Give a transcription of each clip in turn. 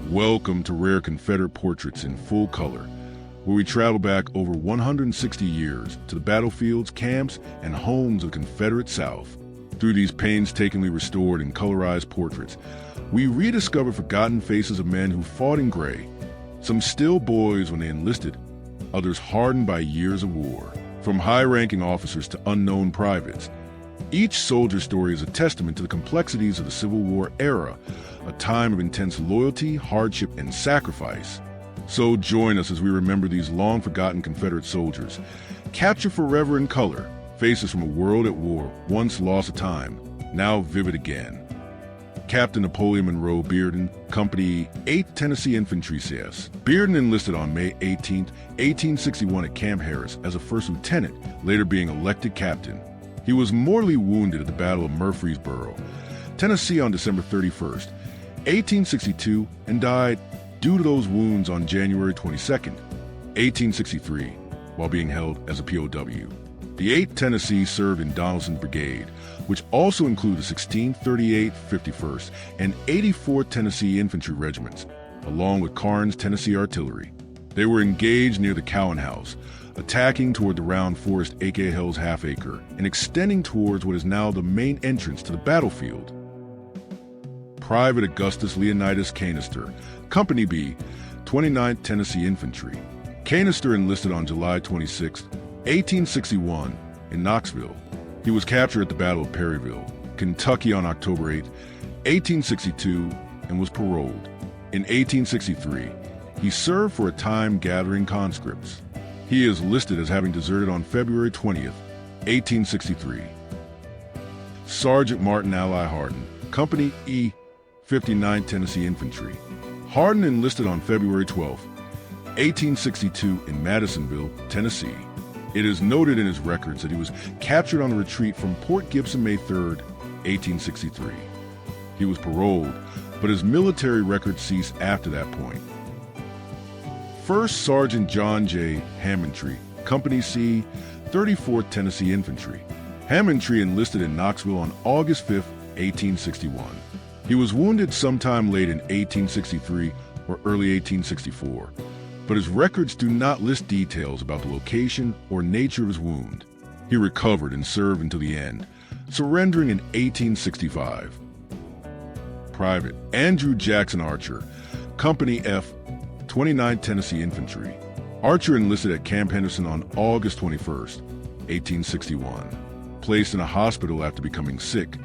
Welcome to Rare Confederate Portraits in full color, where we travel back over 160 years to the battlefields, camps, and homes of the Confederate South. Through these painstakingly restored and colorized portraits, we rediscover forgotten faces of men who fought in gray, some still boys when they enlisted, others hardened by years of war. From high-ranking officers to unknown privates, each soldier's story is a testament to the complexities of the Civil War era, a time of intense loyalty, hardship, and sacrifice. So join us as we remember these long-forgotten Confederate soldiers, captured forever in color, faces from a world at war, once lost to time, now vivid again. Captain Napoleon Monroe Bearden, Company 8th Tennessee Infantry CS. Bearden enlisted on May 18, 1861 at Camp Harris as a first lieutenant, later being elected captain. He was mortally wounded at the Battle of Murfreesboro, Tennessee on December 31, 1862, and died due to those wounds on January 22, 1863, while being held as a POW. The 8th Tennessee served in Donelson's Brigade, which also included 16th, 38th, 51st, and 84th Tennessee Infantry regiments, along with Karn's Tennessee Artillery. They were engaged near the Cowan House, attacking toward the Round Forest aka Hell's Half Acre, and extending towards what is now the main entrance to the battlefield. Private Augustus Leonitis Kanister, Company B, 29th Tennessee Infantry. Kanister enlisted on July 26, 1861, in Knoxville. He was captured at the Battle of Perryville, Kentucky on October 8, 1862, and was paroled. In 1863, he served for a time gathering conscripts. He is listed as having deserted on February 20th, 1863. Sergeant Martin Alli Harden, Company E, 59th Tennessee Infantry. Harden enlisted on February 12, 1862 in Madisonville, Tennessee. It is noted in his records that he was captured on a retreat from Port Gibson May 3, 1863. He was paroled, but his military record ceased after that point. First Sergeant John J. Hammondry, Company C, 34th Tennessee Infantry. Hammondry enlisted in Knoxville on August 5, 1861. He was wounded sometime late in 1863 or early 1864, but his records do not list details about the location or nature of his wound. He recovered and served until the end, surrendering in 1865. Private Andrew Jackson Archer, Company F, 29th Tennessee Infantry. Archer enlisted at Camp Henderson on August 21, 1861. Placed in a hospital after becoming sick,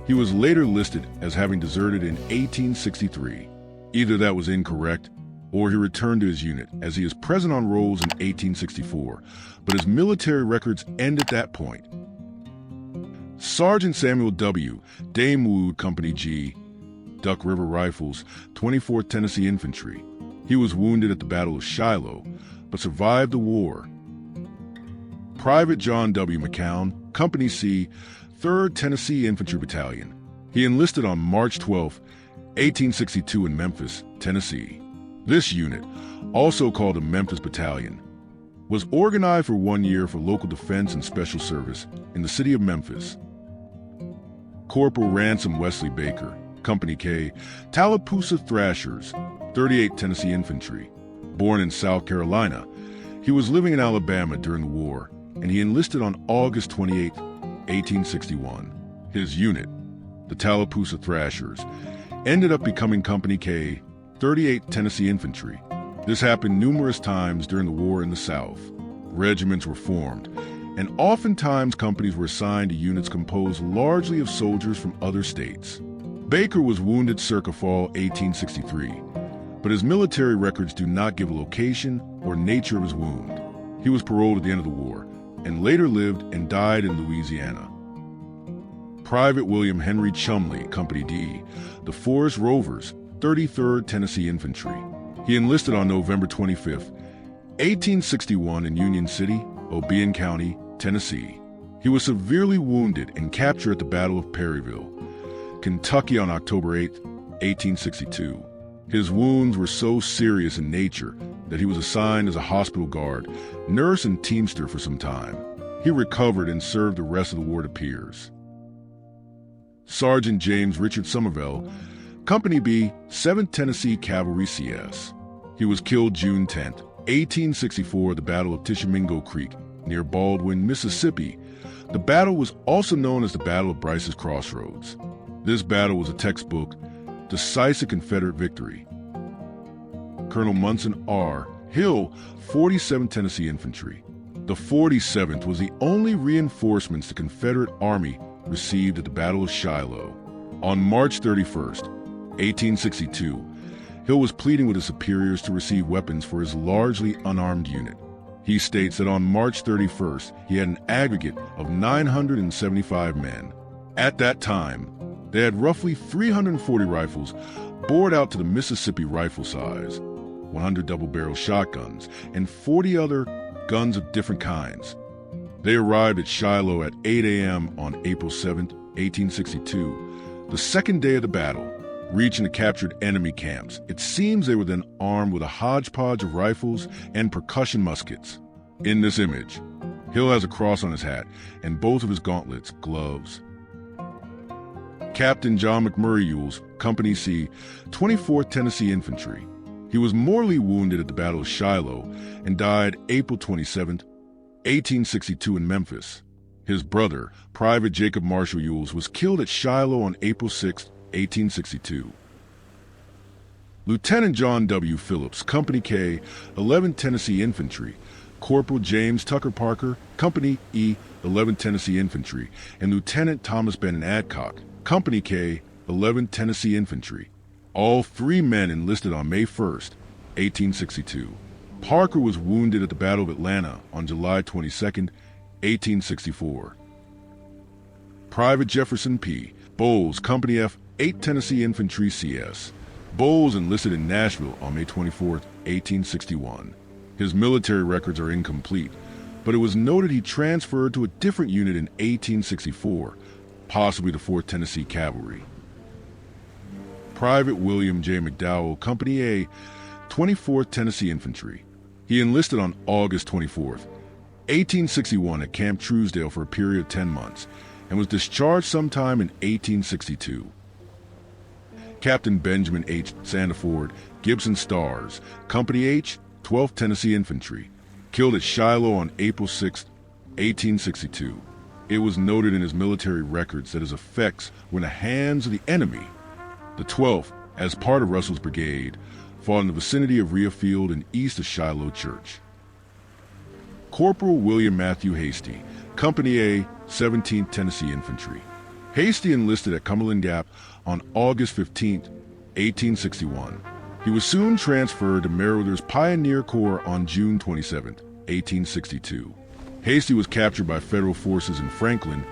he was later listed as having deserted in 1863. Either that was incorrect, or he returned to his unit, as he is present on rolls in 1864, but his military records end at that point. Sergeant Samuel W. Dame Wood, Company G, Duck River Rifles, 24th Tennessee Infantry. He was wounded at the Battle of Shiloh, but survived the war. Private John W. McCown, Company C, 3rd Tennessee Infantry Battalion. He enlisted on March 12, 1862 in Memphis, Tennessee. This unit, also called the Memphis Battalion, was organized for 1 year for local defense and special service in the city of Memphis. Corporal Ransom Wesley Baker, Company K, Tallapoosa Thrashers, 38th Tennessee Infantry. Born in South Carolina, he was living in Alabama during the war, and he enlisted on August 28, 1861. His unit, the Tallapoosa Thrashers, ended up becoming Company K, 38th Tennessee Infantry. This happened numerous times during the war in the South. Regiments were formed, and oftentimes companies were assigned to units composed largely of soldiers from other states. Baker was wounded circa fall 1863, but his military records do not give a location or nature of his wound. He was paroled at the end of the war, and later lived and died in Louisiana. Private William Henry Chumley, Company D, the Forest Rovers, 33rd Tennessee Infantry. He enlisted on November 25, 1861 in Union City, Obion County, Tennessee. He was severely wounded and captured at the Battle of Perryville, Kentucky on October 8, 1862. His wounds were so serious in nature that he was assigned as a hospital guard, nurse, and teamster for some time. He recovered and served the rest of the war to peers. Sergeant James Richard Somerville, Company B, 7th Tennessee Cavalry CS. He was killed June 10, 1864 at the Battle of Tishomingo Creek near Baldwin, Mississippi. The battle was also known as the Battle of Bryce's Crossroads. This battle was a textbook, decisive Confederate victory. Colonel Mson R. Hill, 47th Tennessee Infantry. The 47th was the only reinforcements the Confederate Army received at the Battle of Shiloh. On March 31st, 1862, Hill was pleading with his superiors to receive weapons for his largely unarmed unit. He states that on March 31st, he had an aggregate of 975 men. At that time, they had roughly 340 rifles bored out to the Mississippi rifle size, 100 double-barrel shotguns, and 40 other guns of different kinds. They arrived at Shiloh at 8 a.m. on April 7, 1862, the second day of the battle. Reaching the captured enemy camps, it seems they were then armed with a hodgepodge of rifles and percussion muskets. In this image, Hill has a cross on his hat and both of his gauntlets, gloves. Captain John McMurray Ewells, Company C, 24th Tennessee Infantry. He was mortally wounded at the Battle of Shiloh and died April 27, 1862 in Memphis. His brother, Private Jacob Marshall Ewells, was killed at Shiloh on April 6, 1862. Lieutenant John W. Phillips, Company K, 11th Tennessee Infantry, Corporal James Tucker Parker, Company E, 11th Tennessee Infantry, and Lieutenant Thomas Benton Adcock, Company K, 11th Tennessee Infantry. All three men enlisted on May 1st, 1862. Parker was wounded at the Battle of Atlanta on July 22, 1864. Private Jefferson P. Bowles, Company F, 8th Tennessee Infantry CS. Bowles enlisted in Nashville on May 24, 1861. His military records are incomplete, but it was noted he transferred to a different unit in 1864, possibly the 4th Tennessee Cavalry. Private William J. McDowell, Company A, 24th Tennessee Infantry. He enlisted on August 24, 1861 at Camp Truesdale for a period of 10 months and was discharged sometime in 1862. Captain Benjamin H. Sandford, Gibson Stars, Company H, 12th Tennessee Infantry, killed at Shiloh on April 6, 1862. It was noted in his military records that his effects were in the hands of the enemy. The 12th, as part of Russell's brigade, fought in the vicinity of Rhea Field and east of Shiloh Church. Corporal William Matthew Hasty, Company A, 17th Tennessee Infantry. Hasty enlisted at Cumberland Gap on August 15, 1861. He was soon transferred to Meriwether's Pioneer Corps on June 27, 1862. Hasty was captured by federal forces in Franklin,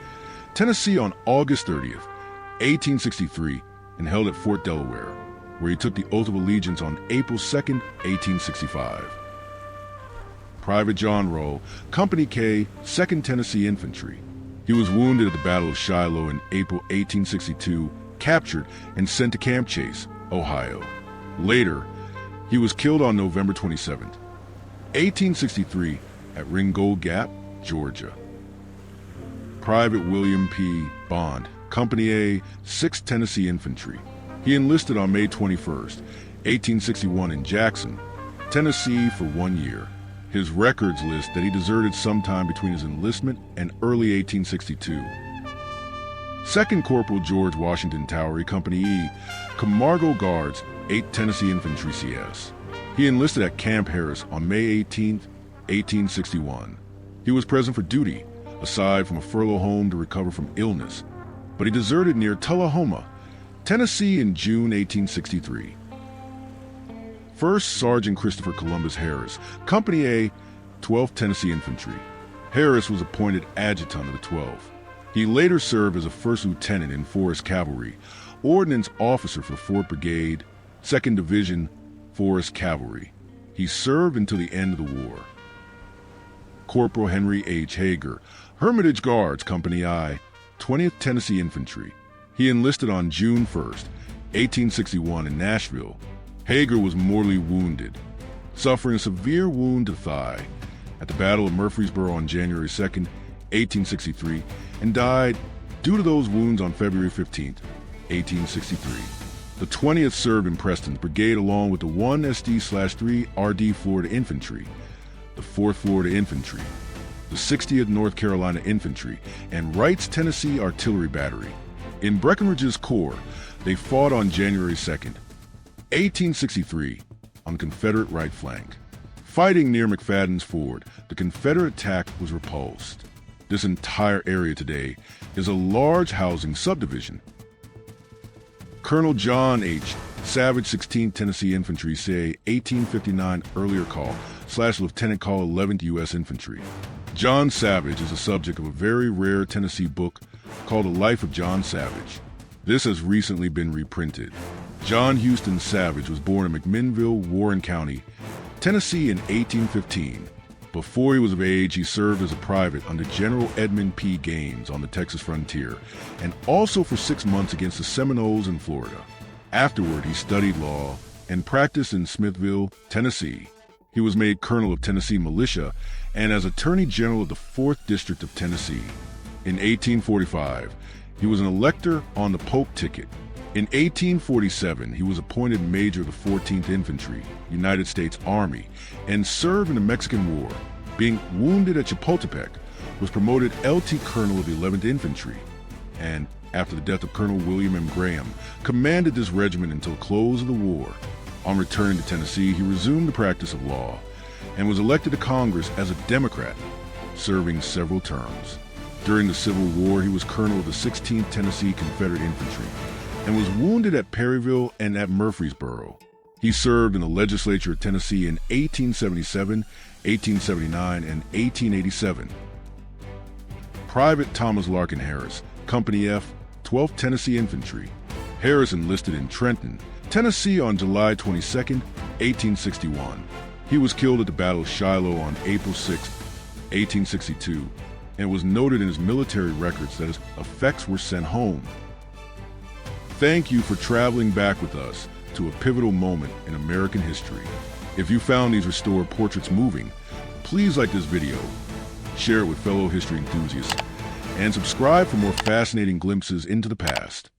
Tennessee on August 30, 1863, and held at Fort Delaware, where he took the oath of allegiance on April 2, 1865. Private John Rowe, Company K, 2nd Tennessee Infantry. He was wounded at the Battle of Shiloh in April 1862, captured, and sent to Camp Chase, Ohio. Later, he was killed on November 27, 1863, at Ringgold Gap, Georgia. Private William P. Bond, Company A, 6th Tennessee Infantry. He enlisted on May 21, 1861 in Jackson, Tennessee for 1 year. His records list that he deserted sometime between his enlistment and early 1862. 2nd Corporal George Washington Towery, Company E, Camargo Guards, 8th Tennessee Infantry CS. He enlisted at Camp Harris on May 18, 1861. He was present for duty, aside from a furlough home to recover from illness, but he deserted near Tullahoma, Tennessee in June 1863. 1st Sergeant Christopher Columbus Harris, Company A, 12th Tennessee Infantry. Harris was appointed adjutant of the 12th. He later served as a 1st lieutenant in Forest Cavalry, ordnance officer for the 4th Brigade, 2nd Division, Forest Cavalry. He served until the end of the war. Corporal Henry H. Hager, Hermitage Guards, Company I, 20th Tennessee Infantry. He enlisted on June 1, 1861 in Nashville. Hager was mortally wounded, suffering a severe wound to the thigh at the Battle of Murfreesboro on January 2, 1863, and died due to those wounds on February 15, 1863. The 20th served in Preston's brigade along with the 1 SD/3 RD Florida Infantry, the 4th Florida Infantry, the 60th North Carolina Infantry, and Wright's Tennessee Artillery Battery. In Breckinridge's Corps, they fought on January 2nd, 1863, on the Confederate right flank. Fighting near McFadden's Ford, the Confederate attack was repulsed. This entire area today is a large housing subdivision. Colonel John H. Savage, 16th Tennessee Infantry, say 1859 earlier call, / Lieutenant Call 11th U.S. Infantry. John Savage is the subject of a very rare Tennessee book called The Life of John Savage. This has recently been reprinted. John Houston Savage was born in McMinnville, Warren County, Tennessee in 1815. Before he was of age, he served as a private under General Edmund P. Gaines on the Texas frontier, and also for 6 months against the Seminoles in Florida. Afterward, he studied law and practiced in Smithville, Tennessee. He was made colonel of Tennessee Militia and as Attorney General of the 4th District of Tennessee. In 1845, he was an elector on the Polk ticket. In 1847, he was appointed Major of the 14th Infantry, United States Army, and served in the Mexican War. Being wounded at Chapultepec, was promoted LT Colonel of the 11th Infantry, and after the death of Colonel William M. Graham, commanded this regiment until the close of the war. On returning to Tennessee, he resumed the practice of law and was elected to Congress as a Democrat, serving several terms. During the Civil War, he was colonel of the 16th Tennessee Confederate Infantry and was wounded at Perryville and at Murfreesboro. He served in the legislature of Tennessee in 1877, 1879, and 1887. Private Thomas Larkin Harris, Company F, 12th Tennessee Infantry. Harris enlisted in Trenton, Tennessee on July 22, 1861. He was killed at the Battle of Shiloh on April 6, 1862, and was noted in his military records that his effects were sent home. Thank you for traveling back with us to a pivotal moment in American history. If you found these restored portraits moving, please like this video, share it with fellow history enthusiasts, and subscribe for more fascinating glimpses into the past.